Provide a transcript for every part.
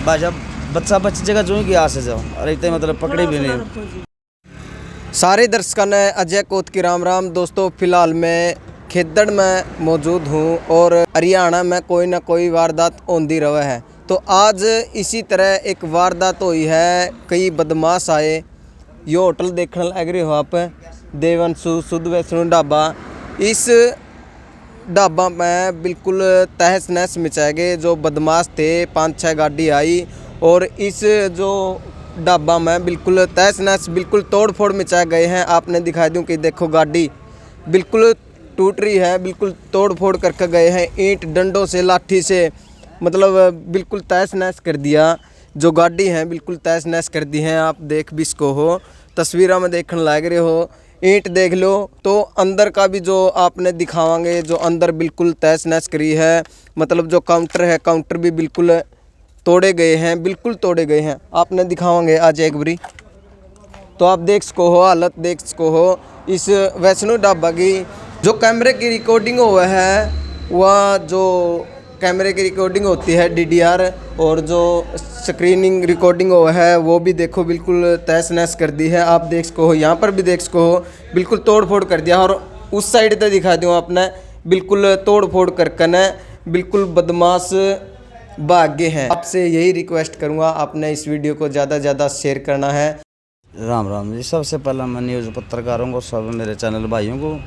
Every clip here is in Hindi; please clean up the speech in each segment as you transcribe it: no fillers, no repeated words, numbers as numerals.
भाई बच्चा बच जाएगा जो ही यहाँ से जाओ, और इतने मतलब पकड़े भी नहीं। सारे दर्शकों ने अजय कोत की राम राम। दोस्तों फिलहाल मैं खेदड़ में मौजूद हूँ और हरियाणा में कोई ना कोई वारदात होती रहा है। तो आज इसी तरह एक वारदात हुई है। कई बदमाश आए, ये होटल देखने लग रहे हो आप, देवंशु शुद्ध वैष्णो ढाबा। इस ढाबा में बिल्कुल तहस नहस मचाए गए। जो बदमाश थे 5-6 गाड़ी आई और इस जो ढाबा में बिल्कुल तहस नहस, बिल्कुल तोड़ फोड़ मचाए गए हैं। आपने दिखा दूं कि देखो गाड़ी बिल्कुल टूट रही है, बिल्कुल तोड़ फोड़ करके गए हैं। ईंट डंडों से, लाठी से, मतलब बिल्कुल तहस नहस कर दिया। जो गाड़ी है बिल्कुल तहस नहस कर दी है। आप देख भी इसको हो, तस्वीरों में देखने लग रहे हो। ईंट देख लो। तो अंदर का भी जो आपने दिखावांगे, जो अंदर बिल्कुल तहस नहस करी है। मतलब जो काउंटर है, काउंटर भी बिल्कुल तोड़े गए हैं, बिल्कुल तोड़े गए हैं। आपने दिखावांगे आज एक बारी, तो आप देख सको हो, हालत देख सको हो इस वैष्णो ढाबा की। जो कैमरे की रिकॉर्डिंग हुआ है, वह जो कैमरे की रिकॉर्डिंग होती है DDR, और जो स्क्रीनिंग रिकॉर्डिंग हुआ है वो भी देखो बिल्कुल तहस नहस कर दी है। आप देख सको हो, यहाँ पर भी देख सको हो, बिल्कुल तोड़ फोड़ कर दिया। और उस साइड पे दिखा दूँ आपने, बिल्कुल तोड़ फोड़ करके न बिल्कुल बदमाश भाग्य हैं। आपसे यही रिक्वेस्ट करूँगा, आपने इस वीडियो को ज़्यादा से ज़्यादा शेयर करना है। राम राम जी। सबसे पहला मैं न्यूज़ पत्रकारों को, सब मेरे चैनल भाइयों को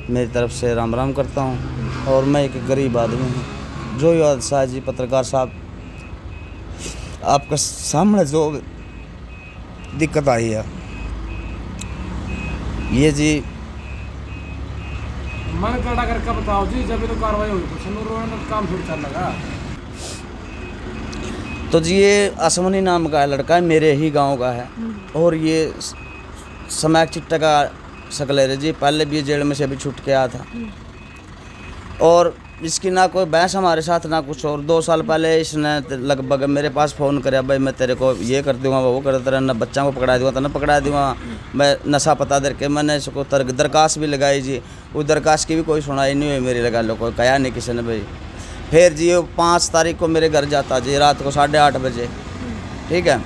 मेरी तरफ से राम राम करता हूँ। और मैं एक गरीब आदमी हूँ। जो ये हादसा जी पत्रकार साहब आपके सामने जो दिक्कत आई है, ये जी मन कड़ा करके बताओ जी, जब तो कार्रवाई हुई तो काम फिर चल लगा। तो जी ये असमनी नाम का लड़का है, मेरे ही गांव का है। और ये समैक चिट्टा का सकलेरे जी, पहले भी जेल में से अभी छूट के आया था। और इसकी ना कोई बहस हमारे साथ ना कुछ। और 2 साल पहले इसने लगभग मेरे पास फ़ोन कराया, भाई मैं तेरे को ये कर दूँगा, वो कर तेरा न बच्चा को पकड़ा दूँगा, तो न पकड़ा दूँगा, मैं नशा पता दे के। मैंने इसको दरखास्त भी लगाई जी, वो दरखास्त की भी कोई सुनाई नहीं हुई मेरी, लगा लो कोई कहा नहीं किसी ने भाई। फिर जी 5 तारीख को मेरे घर जाता जी, रात को 8:30 बजे, ठीक है।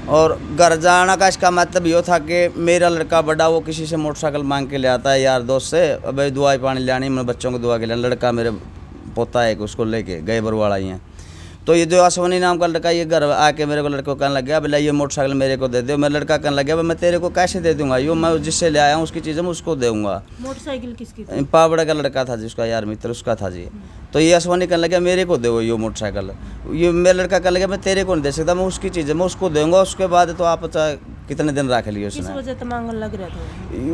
और घर जाना का इसका मतलब ये था कि मेरा लड़का बड़ा वो किसी से मोटरसाइकिल मांग के ले आता है यार दोस्त से, भाई दुआ पानी लानी, मैं बच्चों को दुआ के लिए। लड़का मेरे पोता है, उसको लेके गए बरवाड़ा ही हैं। तो ये जो आसवानी नाम का लड़का, ये घर आके मेरे को लड़के को कहने लग गया, बोला ये मोटरसाइकिल मेरे को दे दो। मेरा लड़का कहने लग गया, मैं तेरे को कैसे दे दूंगा, यो मैं जिससे ले आया हूँ उसकी चीज़ें मैं उसको दूंगा। मोटरसाइकिल किसकी थी? पावड़ा का लड़का था जिसका यार मित्र, उसका था जी। तो ये आसवानी कहने लगा मेरे को दो ये मोटरसाइकिल। ये मेरा लड़का कहने लगा मैं तेरे को नहीं दे सकता, मैं उसकी चीज़ें मैं उसको दूंगा। उसके बाद तो आप कितने दिन रख लिए उसने, किस वजह से मांगने लग रहा था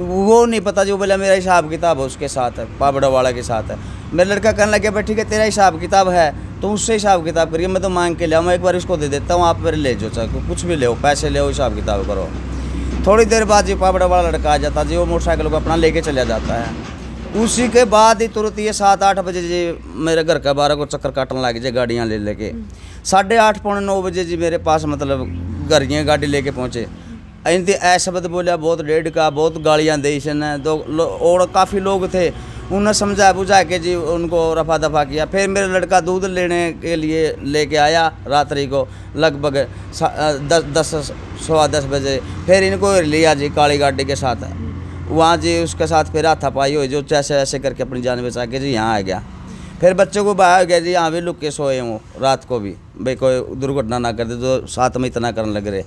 वो नहीं पता। जो बोला मेरा हिसाब किताब है उसके साथ है, पावड़ा वाला के साथ है। मेरा लड़का कहने लगा भाई ठीक है तेरा हिसाब किताब है तो उससे हिसाब किताब करिए, मैं तो मांग के लिया, मैं एक बार इसको दे देता हूँ, आप मेरे ले जाओ, चाहे कुछ भी ले, पैसे ले, हिसाब किताब करो। थोड़ी देर बाद जी पावड़ा वाला लड़का आ जाता जी, वो मोटरसाइकिल को अपना लेके चला जाता है। उसी के बाद ही तुरंत ये 7-8 बजे जी मेरे घर का 12 को चक्कर काटने लगे जी, गाड़ियाँ ले लेके। 8:30 पौने 9 बजे जी मेरे पास मतलब घर ये गाड़ी लेके पहुँचे। इनती ऐसा शब्द बोला, बहुत डेढ़ का, बहुत गालियाँ दी इसने। और काफ़ी लोग थे, उन्हें समझा बुझा के जी उनको रफा दफा किया। फिर मेरा लड़का दूध लेने के लिए लेके आया रात्रि को लगभग 10-10 बजे। फिर इनको लिया जी काली गाड़ी के साथ, वहाँ जी उसके साथ फिर हाथापाई हुई, जो ऐसे ऐसे करके अपनी जान बचा के जी यहाँ आ गया। फिर बच्चों को बाहर गया जी, यहाँ भी लुक के सोए हूँ रात को भी, भाई कोई दुर्घटना ना कर दे, जो साथ में इतना करने लग रहे।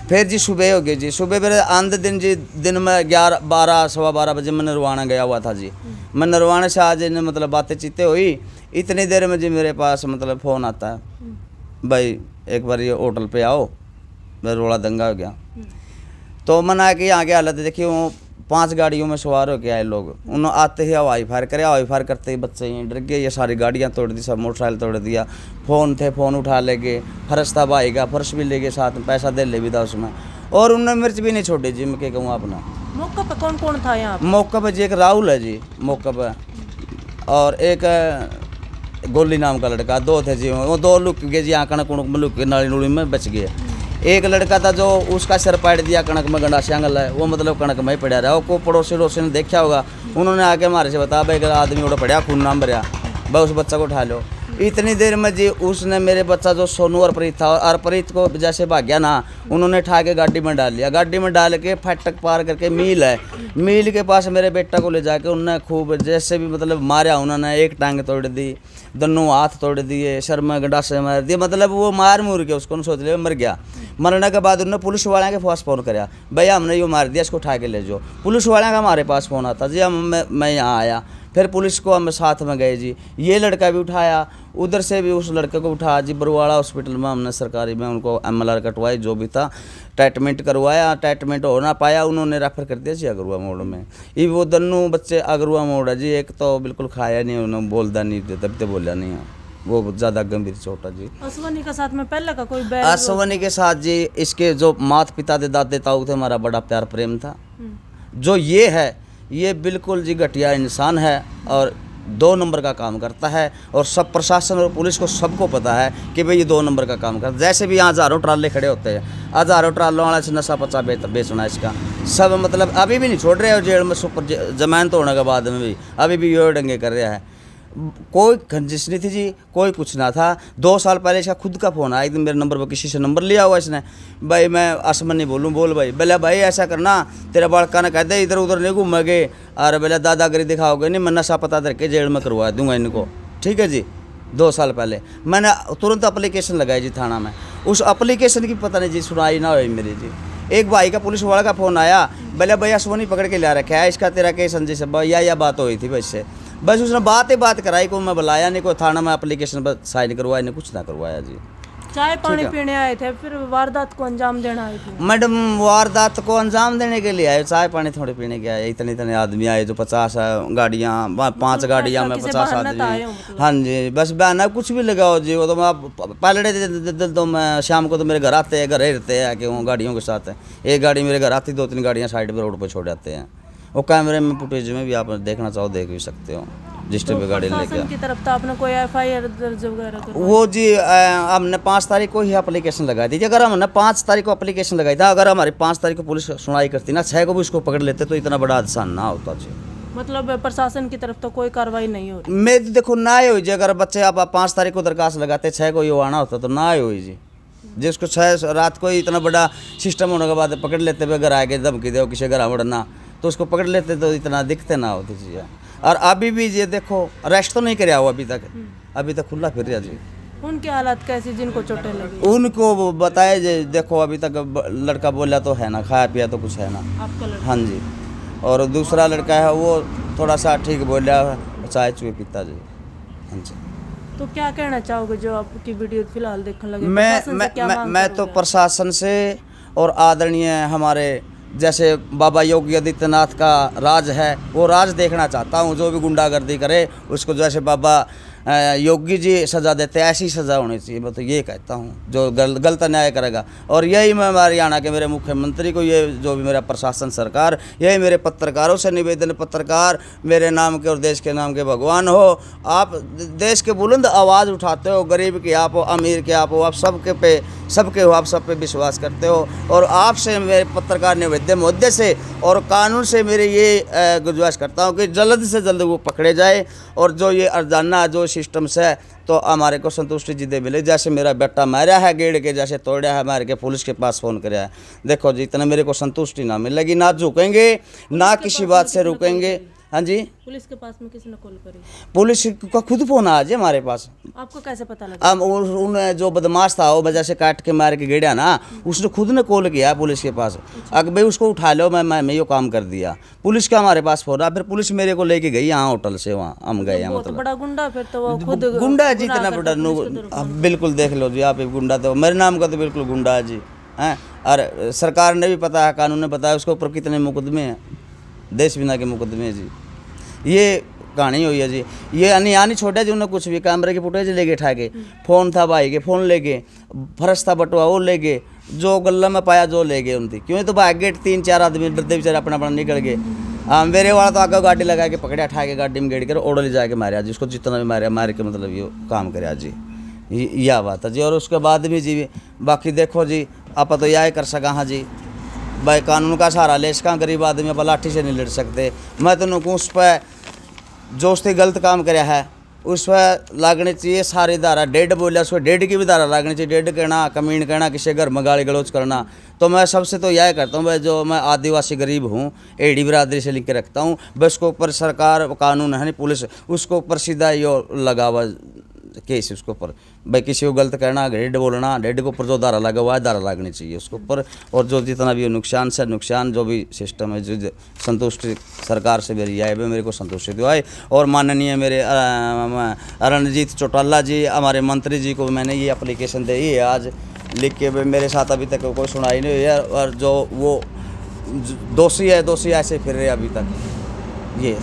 फिर जी सुबह हो गई जी, सुबह फिर आंध दिन जी, दिन में 11-12 बजे मैं नरवाना गया हुआ था जी। मैं नरवाने से आज इन मतलब बातें चीतें हुई, इतनी देर में जी मेरे पास मतलब फ़ोन आता है, भाई एक बार ये होटल पे आओ, मेरा रोड़ा दंगा हो गया। तो मना के यहाँ के हालत देखिए, वो 5 गाड़ियों में सवार होके आए लोग, उन्होंने आते ही हवाई फायर करे, हवाई फायर करते ही बच्चे ही डर गए, ये सारी गाड़ियाँ तोड़ दी, सब मोटरसाइकिल तोड़ दिया। फ़ोन थे, फ़ोन उठा ले गए, फर्श था भाई का, फर्श भी ले गए, साथ में पैसा दे ले भी था उसमें। और उन्होंने मिर्च भी नहीं छोड़ी जी, मैं क्या कहूँ अपना। मौका पे कौन कौन था यहाँ? मौका पर जी एक राहुल है जी मौका पर, और एक गोली नाम का लड़का, 2 थे जी। वो 2 लुक गए जी, यहाँ कणक उणक में लुक के नाली नूली में बच गए। एक लड़का था जो उसका सिर पाट दिया कणक में, गंडासी आंगल है वो, मतलब कणक में ही पड़ा रहा। वो को पड़ोसी ने देखा होगा, उन्होंने आके हमारे से बताया भाई अगर आदमी उड़ा पड़ा खून नाम भरा, भाई उस बच्चा को उठा लो। इतनी देर में जी उसने मेरे बच्चा जो सोनू अर्परीत था, और अर्परीत को जैसे भाग्या ना, उन्होंने उठा के गाड़ी में डाल लिया। गाड़ी में डाल के फाटक पार करके मील है, मील के पास मेरे बेटा को ले जाके उन्होंने खूब जैसे भी मतलब मारा। उन्होंने एक टांग तोड़ दी, दोनों हाथ तोड़ दिए, सर में गंडासे मार दिए, मतलब वो मार मुर के उसको सोच लिया मर गया। मरने के बाद उन्होंने पुलिस वाले के पास फ़ोन कराया, भैया हमने यो मार दिया, इसको उठा के ले जाओ। पुलिस वाले का हमारे पास फ़ोन आता जी, मैं यहाँ आया, फिर पुलिस को हम साथ में गए जी। ये लड़का भी उठाया, उधर से भी उस लड़के को उठाया जी। बरवाड़ा हॉस्पिटल में हमने सरकारी में उनको MLR कटवाई, जो भी था ट्रीटमेंट करवाया। ट्रीटमेंट हो ना पाया, उन्होंने रेफर कर दिया जी अगरुआ मोड़ में। ये वो दोनों बच्चे अगरुआ मोड़ है जी। एक तो बिल्कुल खाया नहीं, उन्होंने बोलता नहीं, तब तो बोला नहीं है, वो ज़्यादा गंभीर चोट है जी। अश्वनी के साथ में पहले का कोई बैर अश्वनी के साथ जी इसके जो माता पिता थे, दादे ताऊ थे, हमारा बड़ा प्यार प्रेम था। जो ये है, ये बिल्कुल जी घटिया इंसान है और 2 नंबर का काम करता है। और सब प्रशासन और पुलिस को सबको पता है कि भाई ये 2 नंबर का काम करता है। जैसे भी यहाँ हज़ारों ट्राले खड़े होते हैं, हज़ारों ट्रालों वाला से नशा पचा बेचना इसका सब, मतलब अभी भी नहीं छोड़ रहे हो जेल में। सुपर जमानत होने के बाद में भी अभी भी ये डंगे कर रहा है। कोई खंजिश नहीं थी जी, कोई कुछ ना था। 2 साल पहले इसका खुद का फ़ोन आया, एकदम मेरे नंबर पर किसी से नंबर लिया हुआ इसने, भाई मैं असमन नहीं बोलूँ, बोल भाई। बोला भाई ऐसा करना, तेरा बड़का ने कहते इधर उधर नहीं घूमेंगे, और बोला दादागिरी दिखाओगे नहीं, मैं नशा पता करके जेल में करवा दूंगा इनको, ठीक है जी। 2 साल पहले मैंने तुरंत अप्लीकेशन लगाई जी थाना में। उस अप्लीकेशन की पता नहीं जी सुनाई ना हुई मेरी जी। एक भाई का पुलिस वाला का फ़ोन आया, बोला भैया सोनी पकड़ के ला रखा है, इसका तेरा केस संजय से भैया या बात हुई थी वैसे। बस उसने बात ही बात कराई, को मैं बुलाया नहीं, कोई थाना में एप्लीकेशन पर साइन करवाया नहीं, कुछ ना करवाया जी। चाय पानी पीने आए थे, फिर वारदात को अंजाम देना आए थे। मैडम वारदात को अंजाम देने के लिए आए, चाय पानी थोड़े पीने के आए। इतने आदमी आए जो 50 गाड़ियाँ, 5 गाड़ियाँ में 50 आदमी। हाँ जी, बस बहना कुछ भी लगाओ जी। वो तो मैं पहले तो मैं शाम को तो मेरे घर आते हैं, घर रहते हैं कि वो गाड़ियों के साथ है। एक गाड़ी मेरे घर आती, 2-3 गाड़ियाँ साइड पर रोड पर छोड़ जाते हैं। वो कैमरे में फुटेज में भी आप देखना चाहो देख भी सकते हो, जिस टाइप की गाड़ी लेके। की तरफ तो आपने कोई FIR दर्ज वगैरह करवाई? वो जी हमने 5 तारीख को ही एप्लीकेशन लगाई थी। अगर हमने 5 तारीख को एप्लीकेशन लगाई था, अगर हमारी 5 तारीख को पुलिस सुनवाई करती ना, 6 को भी उसको पकड़ लेते तो इतना बड़ा हादसा ना होता जी। मतलब प्रशासन की तरफ तो कोई कार्रवाई नहीं हो रही? मैं तो देखो ना ही हुई जी। अगर बच्चे आप 5 तारीख को दरखास्त लगाते, 6 को ये आना होता तो ना ही हुई जी। जिसको 6 रात को ही इतना बड़ा सिस्टम होने के बाद पकड़ लेते हुए घर आके धमकी दो किसी घर उड़ना, तो उसको पकड़ लेते तो इतना दिखते ना होती जी। और अभी भी ये देखो अरेस्ट तो नहीं कराया हुआ अभी तक खुला फिर रहा जी। उनकी हालत कैसी जिनको चोटें लगी? उनको बताए जे देखो अभी तक लड़का बोला तो है ना, खाया पिया तो कुछ है ना। आपका लड़का? हाँ जी। और दूसरा लड़का है वो थोड़ा सा ठीक बोला, चाय चुए पीता जी। हाँ जी। तो क्या कहना चाहोगे जो आपकी वीडियो फिलहाल देखने लगे? मैं तो प्रशासन से और आदरणीय हमारे जैसे बाबा योगी आदित्यनाथ का राज है, वो राज देखना चाहता हूँ। जो भी गुंडागर्दी करे उसको जैसे बाबा योगी जी सज़ा देते ऐसी सज़ा होनी चाहिए। मैं तो ये कहता हूँ, जो गलत न्याय करेगा। और यही मैं हरियाणा के मेरे मुख्यमंत्री को, ये जो भी मेरा प्रशासन सरकार, यही मेरे पत्रकारों से निवेदन, पत्रकार मेरे नाम के और देश के नाम के भगवान हो। आप देश के बुलंद आवाज़ उठाते हो, गरीब के आप हो, अमीर के आप हो, आप सबके हो, आप सब पे विश्वास करते हो। और आपसे मेरे पत्रकार निवेदन मुद्दे से और कानून से मेरे ये गुजारिश करता हूँ कि जल्द से जल्द वो पकड़े जाए। और जो ये अर्जाना जो सिस्टम से तो हमारे को संतुष्टि जिदे मिले। जैसे मेरा बेटा मारा है गेड़ के, जैसे तोड़ा है मार के, पुलिस के पास फ़ोन कराया है। देखो जी इतना मेरे को संतुष्टि ना मिलेगी, ना झुकेंगे, ना किसी बात से रुकेंगे। हाँ जी। पुलिस के पास में किसी ने कॉल करी? पुलिस का खुद फोन आया जी हमारे पास। आपको कैसे पता लगा? अब उन जो बदमाश था वो वजह से काट के मार के गिरा ना, उसने खुद ने कॉल किया पुलिस के पास। अगर भाई उसको उठा लो, मैं ये काम कर दिया। पुलिस का हमारे पास फोन आया, फिर पुलिस मेरे को लेके गई यहाँ होटल से, वहाँ हम गए हैं। मतलब बड़ा गुंडा फिर तो वो खुद गुंडा है जी, इतना बड़ा बिल्कुल देख लो जी आप, गुंडा तो मेरे नाम का तो बिल्कुल गुंडा है जी हैं। और सरकार ने भी पता है, कानून ने बताया उसके ऊपर कितने मुकदमे हैं, देश बिना के मुकदमे जी। ये कहानी हुई है जी। ये नहीं छोटा जी, उन्होंने कुछ भी कैमरे की फुटेज लेके उठा के, फ़ोन था भाई के, फ़ोन ले गए, फर्श था बटुआ वो ले गए, जो गल्ला में पाया जो ले गए उनकी। क्यों तो भाग गेट 3-4 आदमी डरते बेचारे अपना अपना निकल गए। मेरे वाला तो आगे गाड़ी लगा के पकड़े, उठा के गाड़ी में गेड़ कर ओढ़ ले जाके मारे जी। उसको जितना भी मार के मतलब ये काम करे जी, यह बात है जी। और उसके बाद भी जी बाकी देखो जी आप तो यह कर सका। हाँ जी भाई कानून का सहारा ले सका, गरीब आदमी आप लाठी से नहीं लड़ सकते। मैं तो उस पर जो उसने गलत काम कराया है उस पर लागनी चाहिए सारी धारा। डेढ़ बोलिया उस पर डेढ़ की भी धारा लागनी चाहिए। डेढ़ कहना, कमीन कहना, किसी घर में गाली गलौज करना। तो मैं सबसे तो यह करता हूँ भाई, जो मैं आदिवासी गरीब हूँ, एडी बिरादरी से लिख के रखता हूँ, बस उसके ऊपर सरकार कानून है नहीं, पुलिस उसको ऊपर सीधा यो लगा हुआ केस उसके ऊपर। भाई किसी को गलत कहना, डेढ़ बोलना, डेढ़ के ऊपर जो धारा लगा हुआ है धारा लागनी चाहिए उसके ऊपर। और जो जितना भी नुकसान से नुकसान, जो भी सिस्टम है, जो संतुष्टि सरकार से मेरी आए मेरे को संतुष्टि दिवाए। और माननीय मेरे रणजीत चौटाला जी, हमारे मंत्री जी को मैंने ये एप्लीकेशन दी है आज लिख के। मेरे साथ अभी तक कोई सुनाई नहीं हुई है। और जो वो दोषी है, दोषी ऐसे फिर रहे अभी तक। ये